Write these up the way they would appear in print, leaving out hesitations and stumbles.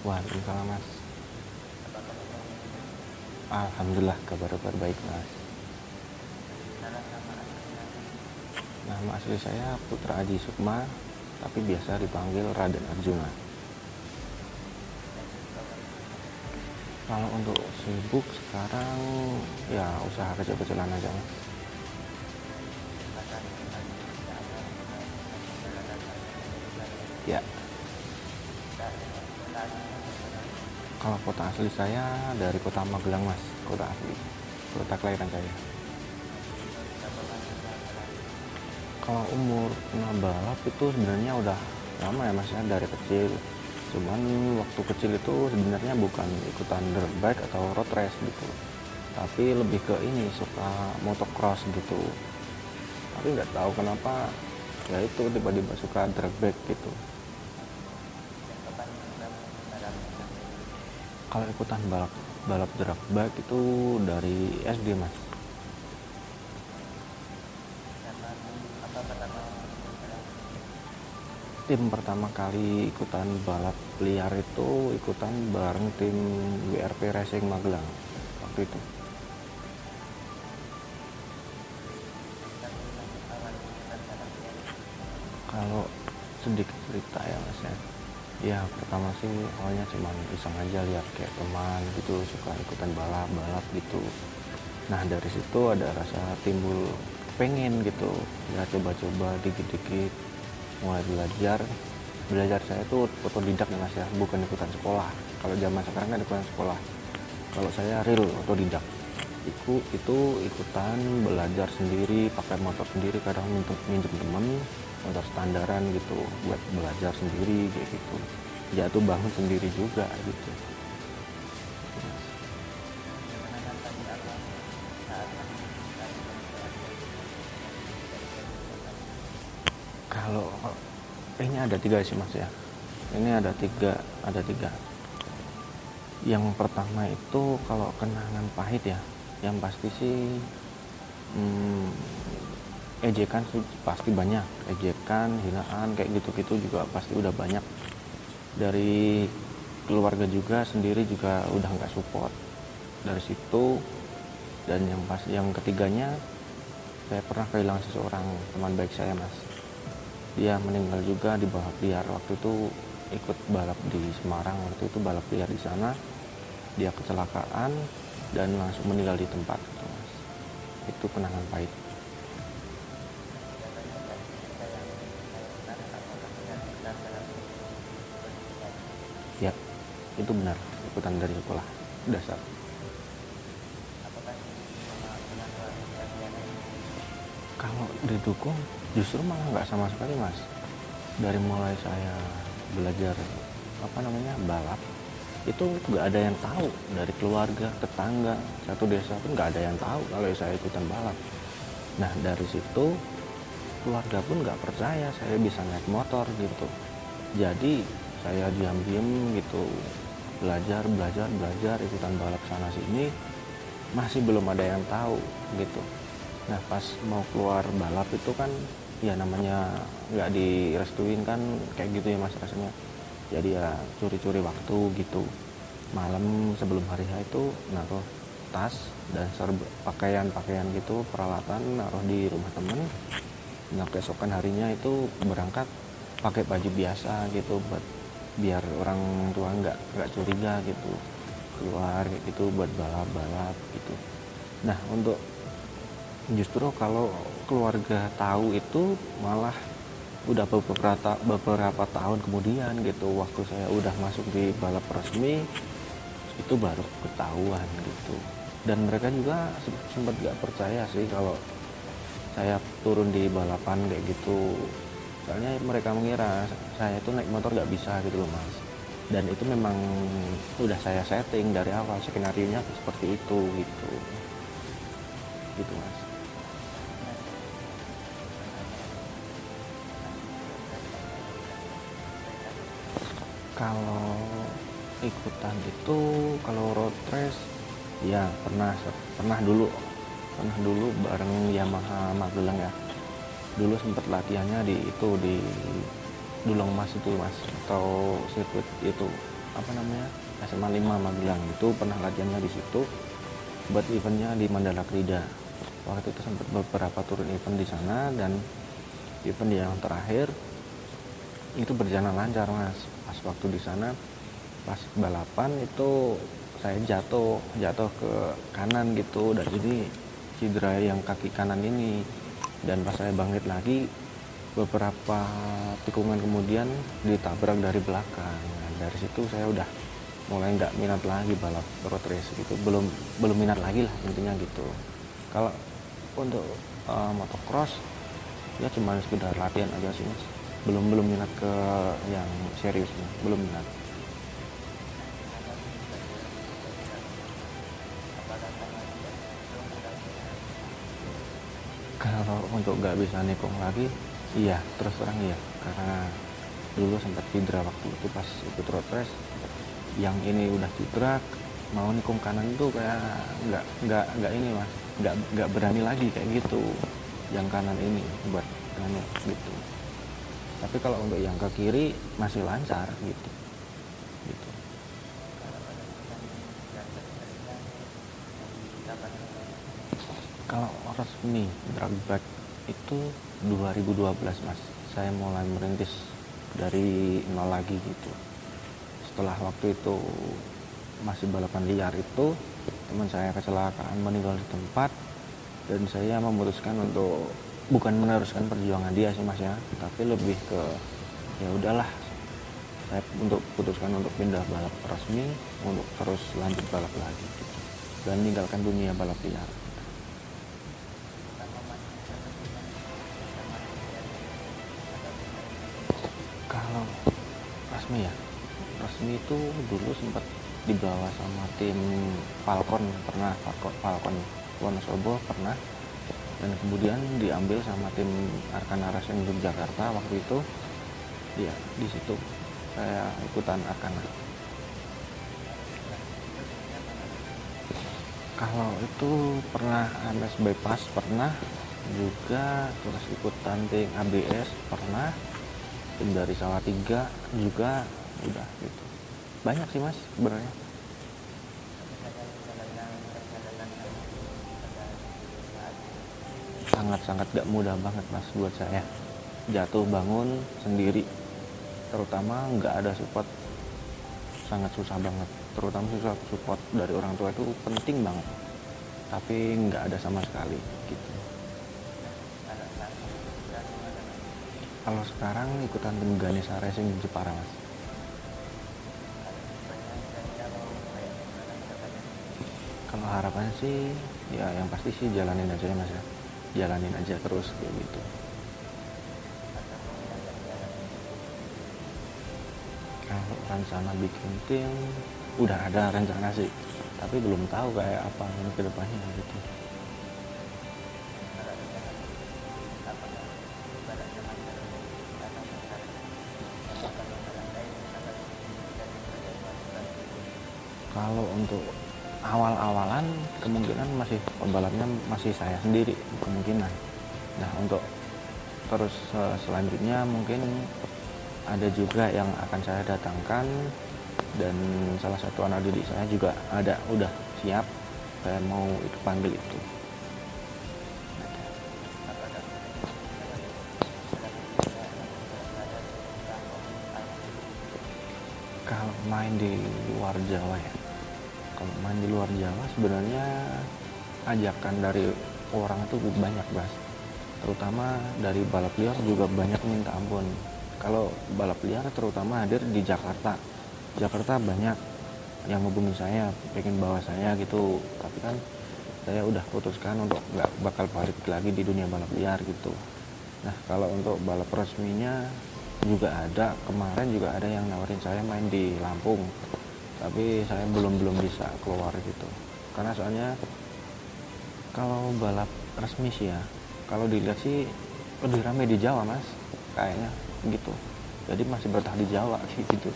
Waalaikumsalam mas. Alhamdulillah kabar baik mas. Nama asli saya Putra Aji Sukma, tapi biasa dipanggil Raden Arjuna. Kalau untuk sibuk sekarang ya usaha kecil-kecilan aja mas. Ya, kalau kota asli saya dari kota Magelang mas, kota asli, kota kelahiran saya. Kalau umur kena balap itu sebenarnya udah lama ya mas ya, dari kecil. Cuman waktu kecil itu sebenarnya bukan ikutan dirt bike atau road race gitu, tapi lebih ke ini, suka motocross gitu. Tapi nggak tahu kenapa ya itu tiba-tiba suka dirt bike gitu. Kalau ikutan balap dirt bike itu dari SD mas. Tim pertama kali ikutan balap liar itu ikutan bareng tim WRP Racing Magelang waktu itu. Kalau sedikit cerita ya mas ya, ya pertama sih awalnya cuma iseng aja lihat kayak teman gitu suka ikutan balap gitu. Nah dari situ ada rasa timbul pengen gitu ya, coba-coba dikit-dikit mulai belajar saya itu otodidak ya mas ya, bukan ikutan sekolah. Kalau zaman sekarang kan ikutan sekolah, kalau saya real otodidak. Itu ikutan belajar sendiri, pakai motor sendiri, kadang minjem temen motor standaran gitu buat belajar sendiri kayak gitu, jatuh bangun sendiri juga gitu. Kalau ini ada tiga sih mas ya, ini ada tiga. Yang pertama itu kalau kenangan pahit ya, yang pasti sih ejekan sih pasti banyak, ejekan, hinaan kayak gitu-gitu juga pasti udah banyak. Dari keluarga juga sendiri juga udah nggak support dari situ. Dan yang ketiganya, saya pernah kehilangan seseorang, teman baik saya mas. Dia meninggal juga di balap liar waktu itu, ikut balap di Semarang waktu itu, balap liar di sana. Dia kecelakaan dan langsung meninggal di tempat gitu, mas. Itu kenangan pahit. Ya, itu benar, ikutan dari sekolah dasar. Kalau didukung justru malah nggak sama sekali mas. Dari mulai saya belajar balap itu nggak ada yang tahu, dari keluarga, tetangga, satu desa pun nggak ada yang tahu kalau saya ikutan balap. Nah dari situ keluarga pun nggak percaya saya bisa naik motor gitu. Jadi saya diam-diam gitu belajar ikutan balap sana sini, masih belum ada yang tahu gitu. Nah pas mau keluar balap itu kan ya namanya nggak direstuin kan kayak gitu ya mas rasanya. Jadi ya curi-curi waktu gitu, malam sebelum hari H itu naruh tas dan pakaian gitu, peralatan naruh di rumah temen. Nah keesokan harinya itu berangkat pakai baju biasa gitu, buat biar orang tua nggak curiga gitu, keluar kayak gitu buat balap gitu. Nah untuk justru kalau keluarga tahu itu malah udah beberapa tahun kemudian gitu, waktu saya udah masuk di balap resmi itu baru ketahuan gitu. Dan mereka juga sempat gak percaya sih kalau saya turun di balapan kayak gitu, soalnya mereka mengira saya itu naik motor gak bisa gitu loh mas. Dan itu memang udah saya setting dari awal, skenario nya seperti itu gitu mas. Kalau ikutan itu, kalau road race ya pernah dulu bareng Yamaha Magelang ya. Dulu sempat latihannya di Dulong Mas itu mas, atau sirkuit itu. apa namanya SMA 5 Magelang, itu pernah latihannya di situ buat eventnya di Mandala Krida. Waktu itu sempat beberapa turun event di sana, dan event yang terakhir itu berjalan lancar mas. Pas waktu di sana pas balapan itu saya jatuh ke kanan gitu, dan jadi cedera yang kaki kanan ini. Dan pas saya bangkit lagi beberapa tikungan kemudian ditabrak dari belakang. Nah, dari situ saya udah mulai nggak minat lagi balap road race gitu, belum minat lagi lah intinya gitu. Kalau untuk motocross ya cuma sekedar latihan aja sih mas, belum minat ke yang seriusnya, belum minat. Kalau untuk nggak bisa nikung lagi, iya terus terang iya, karena dulu sempat cedera waktu itu pas ikut road race. Yang ini udah cedera, mau nikung kanan itu kayak nggak ini mas, nggak berani lagi kayak gitu. Yang kanan ini buat anu gitu. Tapi kalau untuk yang ke kiri masih lancar gitu. Gitu. Kalau resmi drag bike itu 2012 mas, saya mulai merintis dari nol lagi gitu. Setelah waktu itu masih balapan liar itu, teman saya kecelakaan meninggal di tempat, dan saya memutuskan untuk bukan meneruskan perjuangan dia sih mas ya, tapi lebih ke ya udahlah, saya putuskan untuk pindah balap resmi untuk terus lanjut balap lagi gitu, dan meninggalkan dunia balap liar. Kalau resmi ya, resmi itu dulu sempat dibawa sama tim Falcon, pernah Falcon Wonosobo pernah, dan kemudian diambil sama tim Arkana Racing Yogyakarta waktu itu. Ya di situ saya ikutan Arkana. Kalau itu pernah MS bypass pernah juga, terus ikutan tim ABS pernah, tim dari Salatiga juga udah gitu. Banyak sih mas sebenarnya. Sangat-sangat gak mudah banget mas buat saya. Jatuh bangun sendiri, terutama nggak ada support, sangat susah banget. Terutama susah support dari orang tua itu penting banget, tapi nggak ada sama sekali gitu. Kalau sekarang ikutan tim Ganesha Racing Jepara mas. Kalau harapannya sih ya yang pasti sih jalanin aja ya mas ya, jalanin aja terus kayak gitu. Kalau rencana bikin tim udah ada rencana sih, tapi belum tahu kayak apa ini ke depannya gitu. Kalau untuk awal-awalan kemungkinan masih pembalapnya masih saya sendiri kemungkinan. Nah untuk terus selanjutnya mungkin ada juga yang akan saya datangkan, dan salah satu anak didik saya juga ada udah siap, saya mau itu panggil itu. Kalau main di luar Jawa ya, kalau main di luar Jawa sebenarnya ajakan dari orang itu banyak mas, terutama dari balap liar juga banyak minta ampun. Kalau balap liar terutama hadir di Jakarta banyak yang hubungin saya, pengen bawa saya gitu, tapi kan saya udah putuskan untuk nggak bakal balik lagi di dunia balap liar gitu. Nah kalau untuk balap resminya juga ada, kemarin juga ada yang nawarin saya main di Lampung, tapi saya belum bisa keluar gitu, karena soalnya kalau balap resmi sih ya, kalau dilihat sih lebih ramai di Jawa mas kayaknya gitu, jadi masih bertahan di Jawa gitu.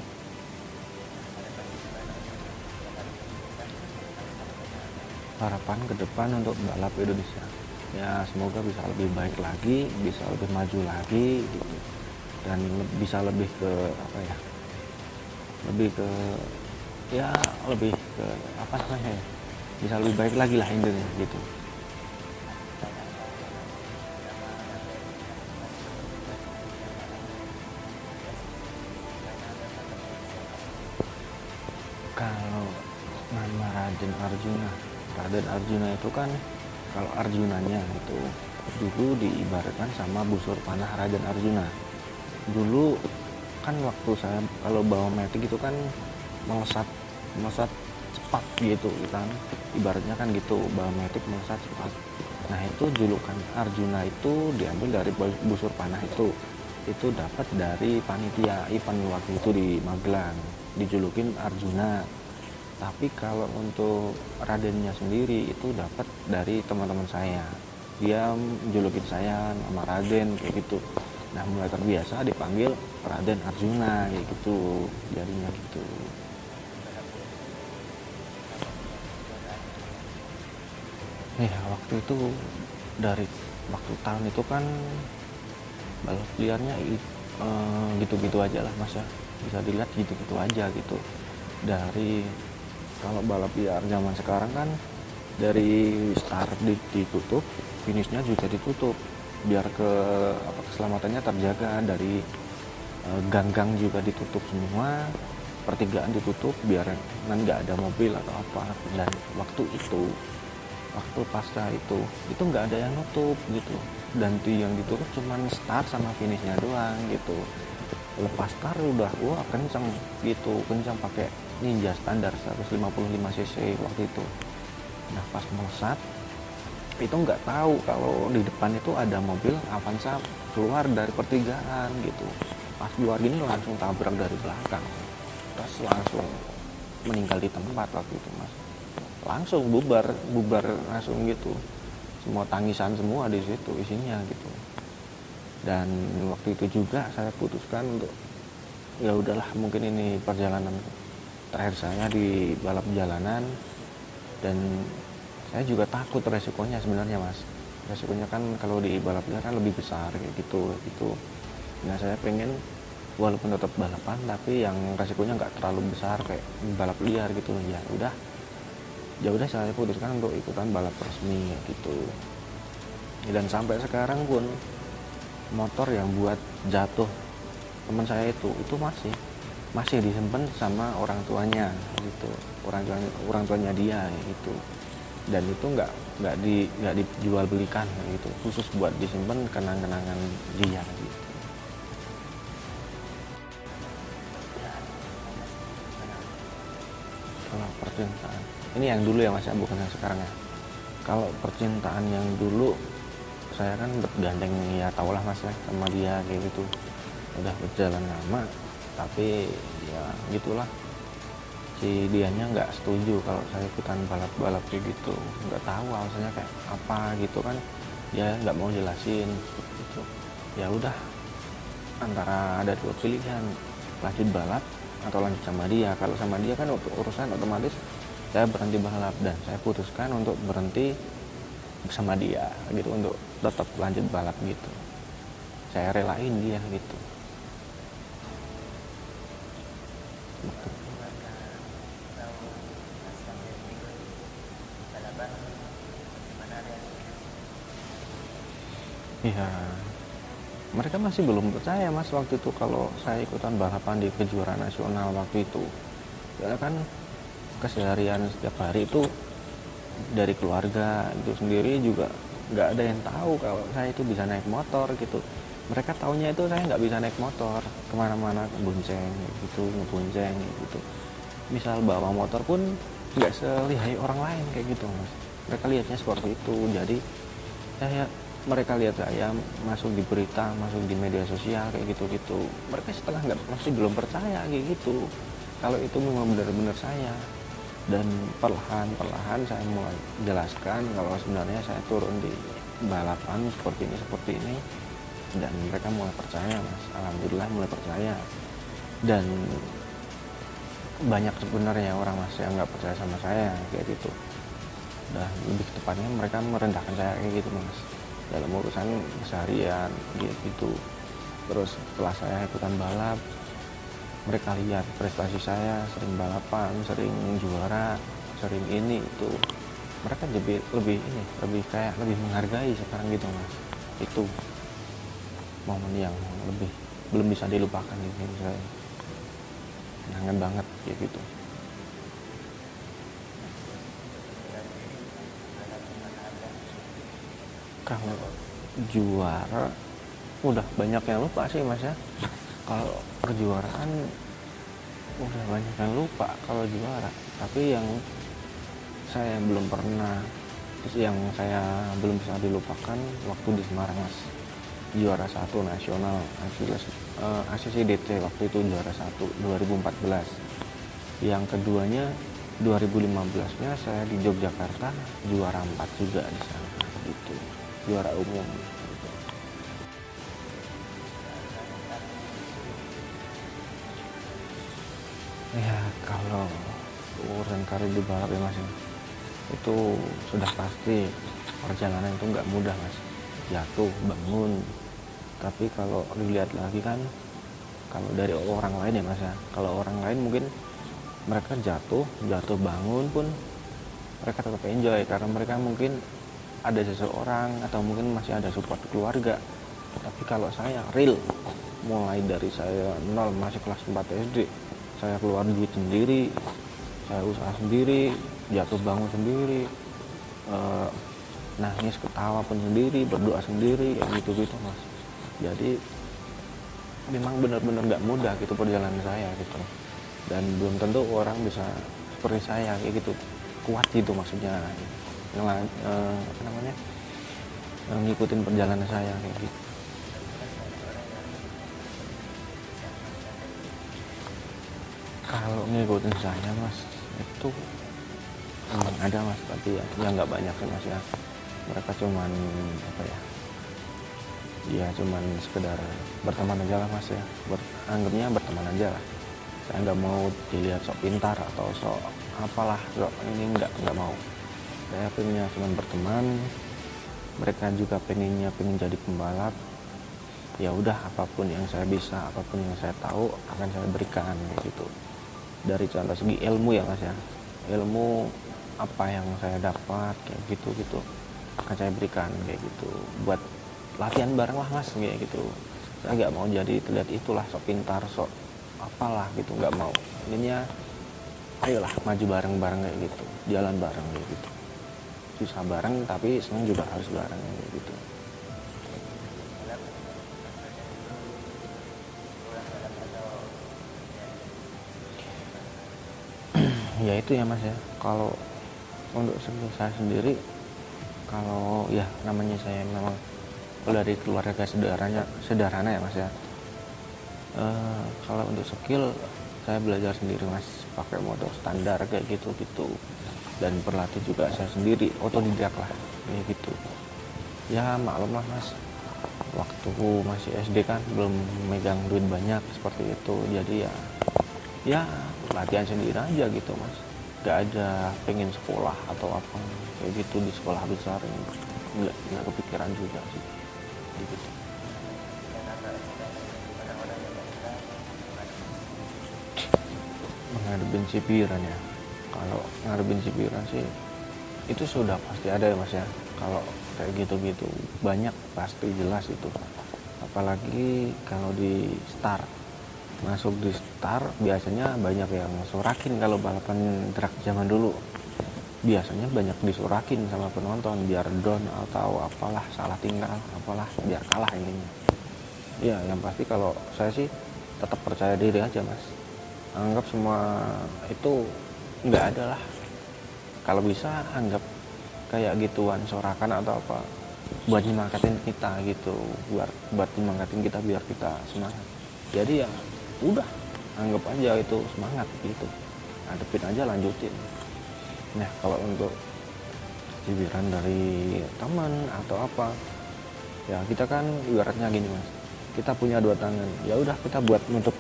Harapan ke depan untuk balap Indonesia ya semoga bisa lebih baik lagi, bisa lebih maju lagi gitu, dan bisa lebih ke apa ya, lebih ke ya lebih ke apa namanya ya, bisa lebih baik lagi lah intinya gitu. Kalau nama Raden Arjuna itu kan, kalau Arjunanya itu dulu diibaratkan sama busur panah Raden Arjuna. Dulu kan waktu saya kalau bawa metik itu kan melesat melesat cepat gitu kan, ibaratnya kan gitu, bawa metik melesat cepat. Nah itu julukan Arjuna itu diambil dari busur panah itu dapat dari panitia event waktu itu di Magelang, dijulukin Arjuna. Tapi kalau untuk Radennya sendiri itu dapat dari teman-teman saya, dia julukin saya nama Raden kayak gitu. Nah mulai terbiasa dipanggil Raden Arjuna kayak gitu, jadinya gitu. Ya waktu itu dari waktu tahun itu kan balap liarnya gitu-gitu aja lah mas ya, bisa dilihat gitu-gitu aja gitu. Dari kalau balap liar zaman sekarang kan dari start ditutup, finishnya juga ditutup biar keselamatannya terjaga. Dari gang-gang juga ditutup semua, pertigaan ditutup biar nggak ada mobil atau apa. Dan waktu pasca itu nggak ada yang nutup gitu, dan yang ditutup cuman start sama finishnya doang gitu. Lepas start udah wah kencang gitu, kencang pakai Ninja standar 155 cc waktu itu. Nah pas melesat itu nggak tahu kalau di depan itu ada mobil Avanza keluar dari pertigaan gitu. Pas keluar gini langsung tabrak dari belakang, terus langsung meninggal di tempat waktu itu mas. Langsung bubar langsung gitu, semua tangisan semua di situ isinya gitu. Dan waktu itu juga saya putuskan untuk ya udahlah, mungkin ini perjalanan terakhir saya di balap jalanan. Dan saya juga takut resikonya sebenarnya mas, resikonya kan kalau di balap liar kan lebih besar kayak gitu. Nah saya pengen walaupun tetap balapan tapi yang resikonya nggak terlalu besar kayak balap liar gitu. Ya udah saya putuskan untuk ikutan balap resmi gitu. Dan sampai sekarang pun motor yang buat jatuh teman saya itu masih disimpan sama orang tuanya gitu, orang tuanya dia gitu. Dan itu nggak dijual belikan gitu, khusus buat disimpan kenang-kenangan dia gitu. Kalau percintaan ini yang dulu ya mas ya, bukan yang sekarang ya. Kalau percintaan yang dulu, saya kan bergandeng ya tau lah mas ya sama dia kayak gitu, udah berjalan lama. Tapi ya gitulah, si dianya nggak setuju kalau saya ikutan balap kayak gitu. Nggak tahu alasannya kayak apa gitu kan, dia nggak mau jelasin gitu. Ya udah, antara ada dua pilihan, lanjut balap atau lanjut sama dia. Kalau sama dia kan untuk urusan otomatis saya berhenti balap, dan saya putuskan untuk berhenti bersama dia gitu, untuk tetap lanjut balap gitu. Saya relain dia gitu. Iya, mereka masih belum percaya mas waktu itu kalau saya ikutan balapan di kejuaraan nasional waktu itu. Karena kan keseharian setiap hari itu dari keluarga itu sendiri juga nggak ada yang tahu kalau saya itu bisa naik motor gitu. Mereka taunya itu saya nggak bisa naik motor, kemana-mana bonceng gitu, ngebonceng gitu. Misal bawa motor pun nggak selihai orang lain kayak gitu mas. Mereka lihatnya seperti itu. Jadi mereka lihat saya masuk di berita, masuk di media sosial kayak gitu. Mereka setengah nggak, masih belum percaya kayak gitu kalau itu memang benar-benar saya. Dan perlahan saya mulai jelaskan kalau sebenarnya saya turun di balapan seperti ini, dan mereka mulai percaya mas. Alhamdulillah mulai percaya. Dan banyak sebenarnya orang mas yang nggak percaya sama saya kayak gitu. Dan lebih tepatnya mereka merendahkan saya kayak gitu mas, dalam urusan keseharian gitu. Terus setelah saya ikutan balap, mereka lihat prestasi saya, sering balapan, sering juara, sering ini itu, mereka lebih kayak lebih menghargai sekarang gitu mas. Itu momen yang lebih belum bisa dilupakan di hidup saya, kangen banget kayak gitu. Kalau juara udah banyak yang lupa sih mas ya. Kalau kejuaraan udah banyak yang lupa kalau juara, tapi yang saya belum pernah, terus yang saya belum bisa dilupakan waktu di Semarang mas, juara 1 nasional ACCDT waktu itu juara 1 2014. Yang keduanya 2015-nya saya di Yogyakarta juara 4 juga di sana gitu, juara umum gitu. Ya kalau urusan karir di balap ya mas, itu sudah pasti perjalanan itu nggak mudah mas, jatuh bangun. Tapi kalau dilihat lagi kan, kalau dari orang lain ya mas ya, kalau orang lain mungkin mereka jatuh bangun pun mereka tetap enjoy karena mereka mungkin ada seseorang atau mungkin masih ada support keluarga. Tapi kalau saya real, mulai dari saya nol masih kelas 4 SD, saya keluar duit sendiri, saya usaha sendiri, jatuh bangun sendiri, nangis ketawa pun sendiri, berdoa sendiri, kayak gitu-gitu mas. Jadi memang benar-benar nggak mudah gitu perjalanan saya gitu, dan belum tentu orang bisa seperti saya kayak gitu, kuat gitu maksudnya, apa namanya, ngikutin perjalanan saya kayak gitu. Kalau ngikutin saya mas, itu emang ada mas, tapi ya nggak banyak sih mas ya. Mereka cuman apa ya cuman sekedar berteman aja lah mas ya, anggapnya berteman aja lah. Saya nggak mau dilihat sok pintar atau sok apalah, sok ini nggak mau. Saya pengennya cuman berteman, mereka juga pengen jadi pembalap. Ya udah, apapun yang saya bisa, apapun yang saya tahu akan saya berikan kayak gitu. Dari contoh segi ilmu ya mas ya, ilmu apa yang saya dapat kayak gitu akan saya berikan kayak gitu, buat latihan bareng lah mas kayak gitu. Saya nggak mau jadi terlihat itulah sok pintar sok apalah gitu, nggak mau. Ininya ayolah maju bareng kayak gitu, jalan bareng kayak gitu, susah bareng tapi senang juga harus bareng kayak gitu. Ya itu ya mas ya, kalau untuk saya sendiri, kalau ya namanya saya memang dari keluarga sederhana ya mas ya. Kalau untuk skill saya belajar sendiri mas, pakai motor standar kayak gitu dan berlatih juga saya sendiri, otodidak lah kayak gitu. Ya maklum lah mas, waktu masih SD kan belum megang duit banyak seperti itu, jadi ya latihan sendiri aja gitu mas, nggak ada pengen sekolah atau apa kayak gitu di sekolah besar, nggak kepikiran juga sih gitu. Menghadapin cibiran ya, kalau ngadepin cibiran sih itu sudah pasti ada ya mas ya. Kalau kayak gitu banyak pasti jelas itu, apalagi kalau di start, masuk di start biasanya banyak yang sorakin. Kalau balapan drag zaman dulu biasanya banyak disorakin sama penonton biar down atau apalah, salah tinggal apalah, biar kalah intinya. Ya yang pasti kalau saya sih tetap percaya diri aja mas, anggap semua itu nggak ada lah. Kalau bisa anggap kayak gituan sorakan atau apa buat nyemangatin kita gitu, buat nyemangatin kita biar kita semangat. Jadi ya udah, anggap aja itu semangat gitu, hadepin aja, lanjutin. Nah kalau untuk cibiran dari teman atau apa, ya kita kan ibaratnya gini mas, kita punya 2 tangan, ya udah kita buat nutup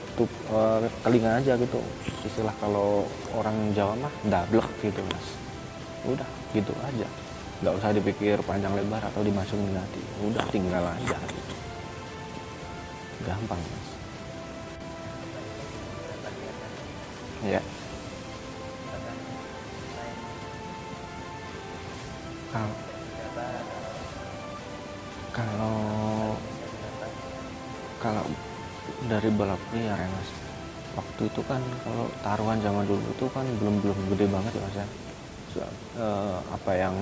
telinga aja gitu, istilah kalau orang Jawa mah dablek gitu mas. Udah gitu aja, nggak usah dipikir panjang lebar atau dimasukin di hati, udah tinggal aja gitu. Gampang mas. Ya. Kalau kalau kalau dari balap liar ya mas, waktu itu kan kalau taruhan zaman dulu itu kan belum belum gede banget ya mas ya. Apa yang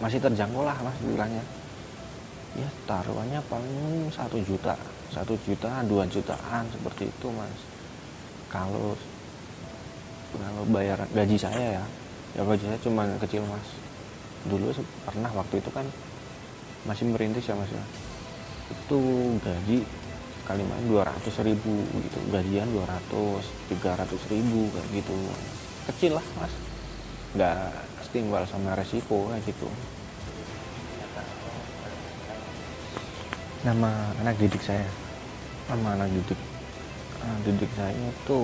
masih terjangkau lah mas bilangnya, ya taruhannya paling 1 juta, 1 juta 2 jutaan seperti itu mas. Kalau kalau bayar gaji saya ya gaji saya cuma kecil mas. Dulu pernah waktu itu kan masih merintis ya mas ya, itu gaji kali main 200.000 gitu, gajian 200-300 ribu kayak gitu, kecil lah mas, nggak setimbal sama resiko kayak gitu. Nama anak didik saya, nama anak didik saya itu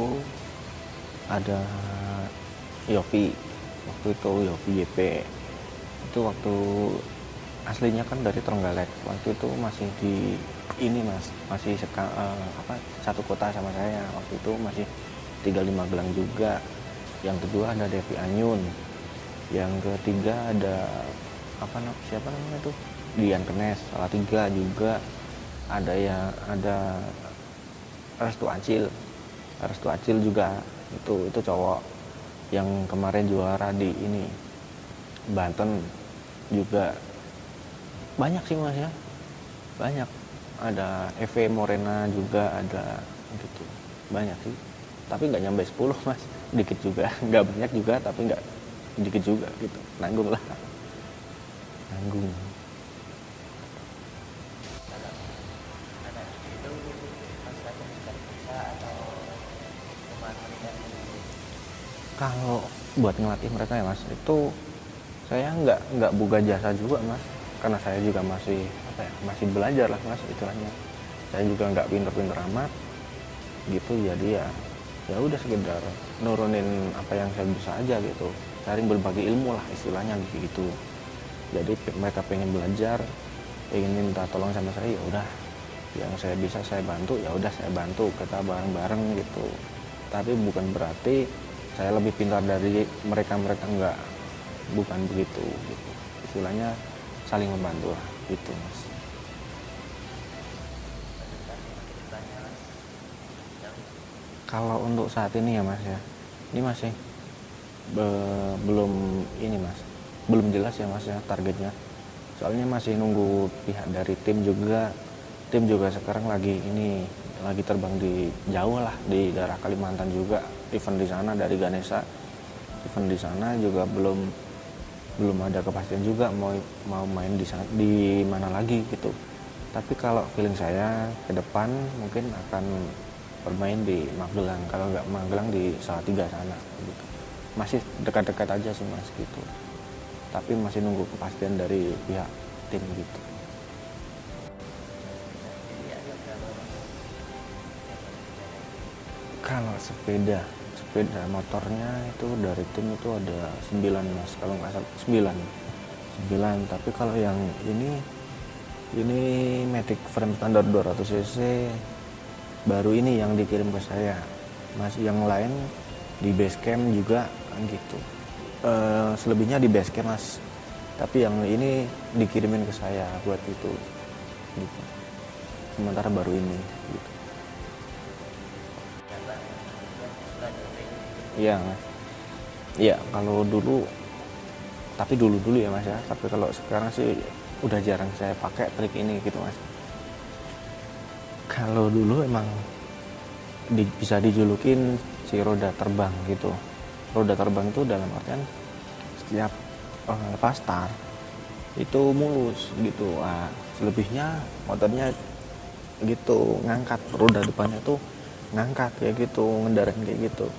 ada Yofi, waktu itu Yofi YP. Itu waktu aslinya kan dari Trenggalek, waktu itu masih di ini mas, masih satu kota sama saya, waktu itu masih tinggal di Magelang juga. Yang kedua ada Devi Anyun, yang ketiga ada siapa namanya tuh, Dian Kenes, salah tiga juga. Ada Restu Acil juga, itu cowok yang kemarin juara di ini Banten juga. Banyak sih mas ya, banyak, ada Eve Morena juga ada gitu, banyak sih, tapi nggak nyampe 10 mas, dikit juga, nggak banyak juga tapi nggak dikit juga gitu, nanggung lah, nanggung. Kalau buat ngelatih mereka ya mas, itu saya nggak buka jasa juga mas, karena saya juga masih belajar lah mas istilahnya. Saya juga nggak pinter-pinter amat gitu, jadi ya udah sekedar nurunin apa yang saya bisa aja gitu, saling berbagi ilmu lah istilahnya gitu. Jadi mereka pengen belajar, pengen minta tolong sama saya, ya udah yang saya bisa saya bantu, ya udah saya bantu, kita bareng-bareng gitu. Tapi bukan berarti saya lebih pintar dari mereka enggak, bukan begitu gitu. Istilahnya saling membantu lah gitu mas. Kalau untuk saat ini ya mas ya, ini masih belum ini mas, belum jelas ya mas ya targetnya. Soalnya masih nunggu pihak dari tim juga. Tim juga sekarang lagi terbang di Jawa lah, di daerah Kalimantan juga, event di sana dari Ganesha. Event di sana juga belum ada kepastian juga mau main di mana lagi gitu. Tapi kalau feeling saya ke depan mungkin akan bermain di Magelang, kalau nggak Magelang di Salatiga sana gitu. Masih dekat-dekat aja sih mas gitu, tapi masih nunggu kepastian dari pihak tim gitu. Kalau sepeda motornya itu dari tim itu ada 9 mas, kalau nggak salah 9. Tapi kalau yang ini Matic frame standar 200 cc baru ini yang dikirim ke saya, masih yang lain di base camp juga gitu. Selebihnya di base camp mas, tapi yang ini dikirimin ke saya buat itu gitu. Sementara baru ini gitu. Iya mas, iya kalau dulu, tapi dulu ya mas ya, tapi kalau sekarang sih udah jarang saya pakai trik ini gitu mas. Kalau dulu emang bisa dijulukin si roda terbang gitu. Roda terbang itu dalam artian setiap lepas start itu mulus gitu. Selebihnya motornya gitu ngangkat, roda depannya tuh ngangkat kayak gitu, ngendarin kayak gitu.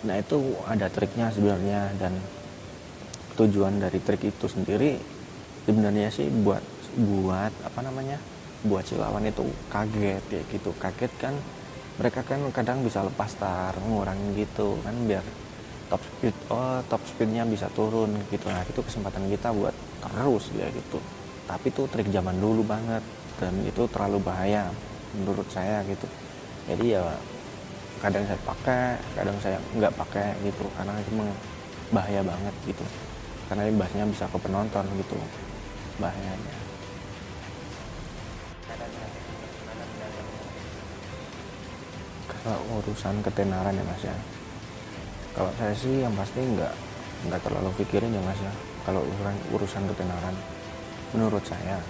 Nah itu ada triknya sebenarnya, dan tujuan dari trik itu sendiri sebenarnya sih buat buat si lawan itu kaget kayak gitu. Kaget kan, mereka kan kadang bisa lepas start, ngurangin gitu kan biar top speednya bisa turun gitu. Nah itu kesempatan kita buat terus ya gitu. Tapi itu trik zaman dulu banget, dan itu terlalu bahaya menurut saya gitu. Jadi ya kadang saya pakai, kadang saya nggak pakai gitu, karena itu bahaya banget gitu, karena imbasnya bisa ke penonton gitu bahayanya. Kalau urusan ketenaran ya mas ya, kalau saya sih yang pasti nggak terlalu pikirin ya mas ya. Kalau urusan ketenaran, menurut saya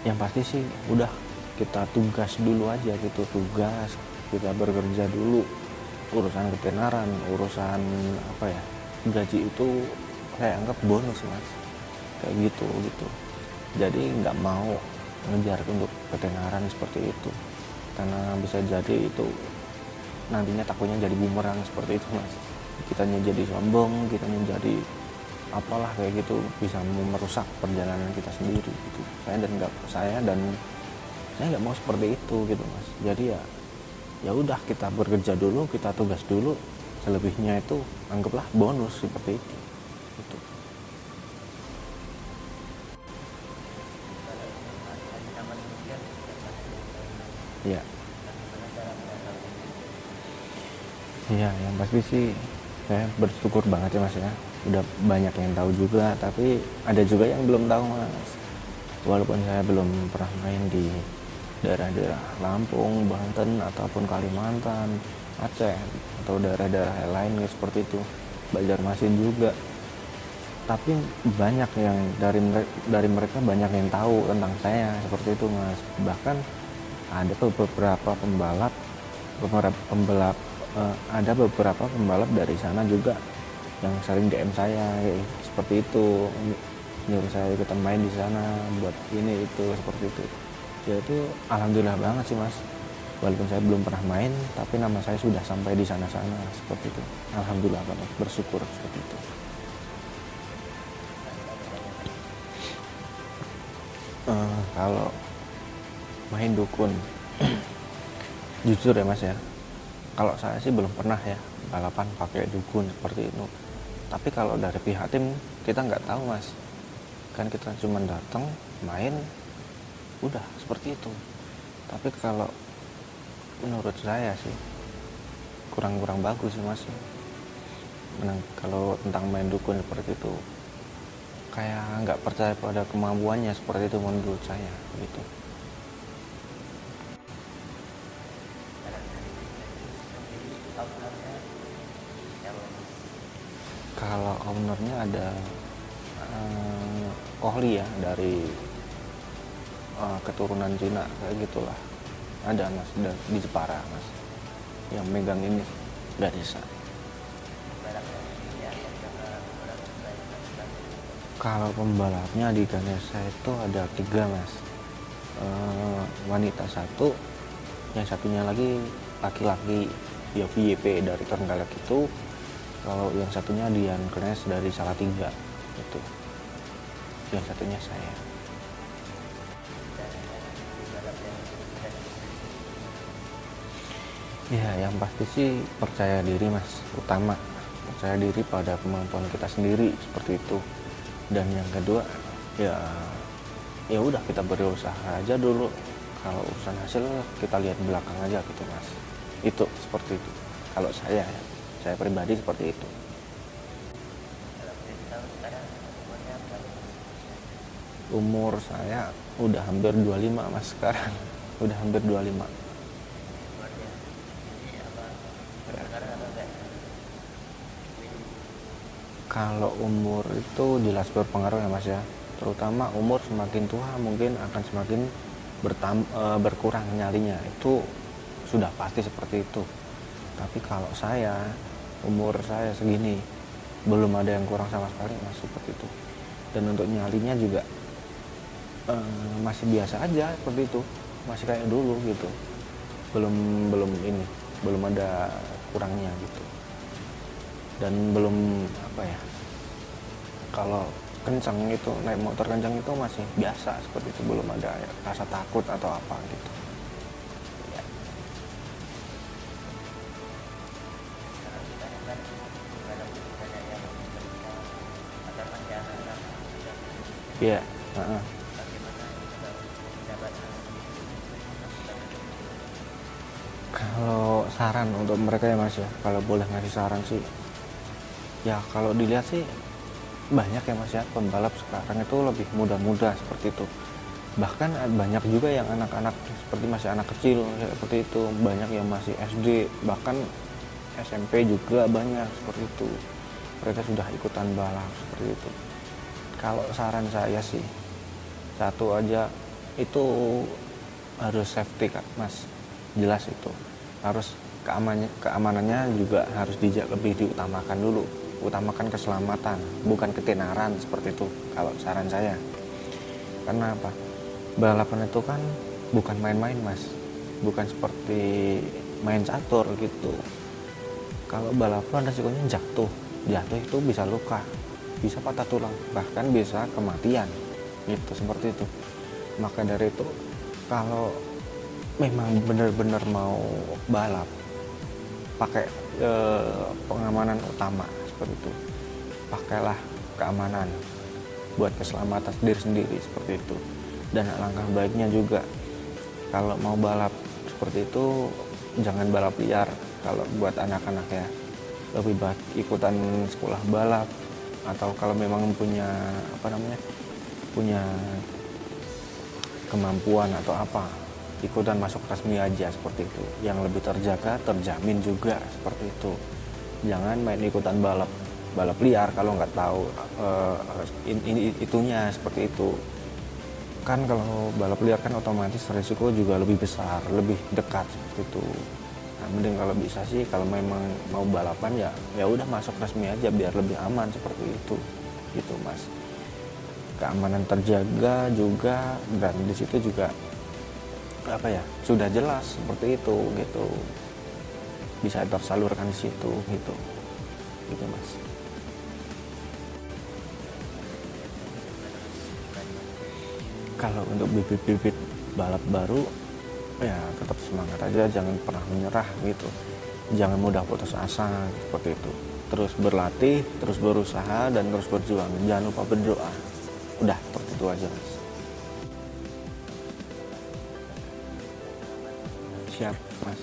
yang pasti sih udah kita tugas dulu aja gitu, tugas kita bekerja dulu. Urusan ketenaran, urusan apa ya, gaji itu saya anggap bonus mas, kayak gitu. Jadi nggak mau ngejar untuk ketenaran seperti itu, karena bisa jadi itu nantinya takutnya jadi bumerang seperti itu mas. Kitanya jadi sombong, kitanya jadi apalah kayak gitu, bisa merusak perjalanan kita sendiri gitu. Saya nggak mau seperti itu gitu mas. Jadi ya udah, kita bekerja dulu, kita tugas dulu, selebihnya itu anggaplah bonus seperti itu gitu. Ya, iya, yang pasti sih saya bersyukur banget ya mas ya. Udah banyak yang tahu juga, tapi ada juga yang belum tahu mas. Walaupun saya belum pernah main di daerah-daerah Lampung, Banten, ataupun Kalimantan, Aceh, atau daerah-daerah lain seperti itu, Banjarmasin juga. Tapi banyak yang dari mereka banyak yang tahu tentang saya seperti itu mas. Bahkan ada beberapa pembalap ada beberapa pembalap dari sana juga yang sering DM saya seperti itu, nyuruh saya ikutan main di sana buat ini itu seperti itu. Ya itu alhamdulillah banget sih mas, walaupun saya belum pernah main tapi nama saya sudah sampai di sana-sana seperti itu. Alhamdulillah banget, bersyukur seperti itu. Kalau main dukun jujur ya mas ya, kalau saya sih belum pernah ya balapan pakai dukun seperti itu. Tapi kalau dari pihak tim kita nggak tahu mas, kan kita cuma datang main udah seperti itu. Tapi kalau menurut saya sih kurang bagus sih mas. Kalau tentang main dukun seperti itu, kayak nggak percaya pada kemampuannya seperti itu menurut saya gitu. Kalau ownernya ada Kohli ya, dari keturunan Cina kayak gitulah. Ada mas di Jepara mas, yang megang ini Ganesha. Kalau pembalapnya di Ganesha itu ada 3 mas, wanita 1, yang satunya lagi laki-laki, ya VYP dari Trenggalek itu. Kalau yang satunya Dian Knes dari Salatiga itu, yang satunya saya. Ya yang pasti sih percaya diri mas, utama percaya diri pada kemampuan kita sendiri seperti itu. Dan yang kedua ya udah, kita berusaha aja dulu. Kalau urusan hasil kita lihat belakang aja gitu mas. Itu seperti itu kalau saya pribadi seperti itu. Umur saya udah hampir 25 mas sekarang. Udah hampir 25. Kalau umur itu jelas berpengaruh ya mas ya. Terutama umur semakin tua mungkin akan semakin berkurang nyalinya. Itu sudah pasti seperti itu. Tapi kalau umur saya segini, belum ada yang kurang sama sekali mas seperti itu. Dan untuk nyalinya juga masih biasa aja seperti itu, masih kayak dulu gitu. Belum ada kurangnya gitu. Dan belum kalau kencang itu, naik motor kencang itu masih biasa seperti itu, belum ada rasa takut atau apa gitu. Iya. Kalau saran untuk mereka ya mas ya, kalau boleh ngasih saran sih ya, kalau dilihat sih banyak ya mas ya, pembalap sekarang itu lebih muda-muda seperti itu. Bahkan banyak juga yang anak-anak seperti masih anak kecil seperti itu, banyak yang masih SD, bahkan SMP juga banyak seperti itu, mereka sudah ikutan balap seperti itu. Kalau saran saya sih satu aja, itu harus safety kan mas, jelas itu harus keamanannya juga harus lebih diutamakan dulu, utamakan keselamatan bukan ketenaran seperti itu kalau saran saya. Karena apa, balapan itu kan bukan main-main mas, bukan seperti main catur gitu. Kalau balapan resikonya jatuh itu bisa luka, bisa patah tulang, bahkan bisa kematian gitu, seperti itu. Maka dari itu, kalau memang benar-benar mau balap, pakai pengamanan utama seperti itu, pakailah keamanan buat keselamatan diri sendiri seperti itu. Dan alangkah baiknya juga kalau mau balap seperti itu jangan balap liar. Kalau buat anak-anak ya, lebih baik ikutan sekolah balap, atau kalau memang punya punya kemampuan atau apa, ikutan masuk resmi aja seperti itu, yang lebih terjaga, terjamin juga seperti itu. Jangan main ikutan balap liar kalau nggak tahu itunya seperti itu kan. Kalau balap liar kan otomatis resiko juga lebih besar, lebih dekat seperti itu. Nah, mending kalau bisa sih, kalau memang mau balapan ya udah masuk resmi aja biar lebih aman seperti itu gitu mas. Keamanan terjaga juga, dan di situ juga sudah jelas seperti itu gitu, bisa tersalurkan di situ gitu mas. Kalau untuk bibit-bibit balap baru ya tetap semangat aja, jangan pernah menyerah gitu, jangan mudah putus asa seperti itu. Terus berlatih, terus berusaha, dan terus berjuang, jangan lupa berdoa. Udah seperti itu aja mas. Siap mas.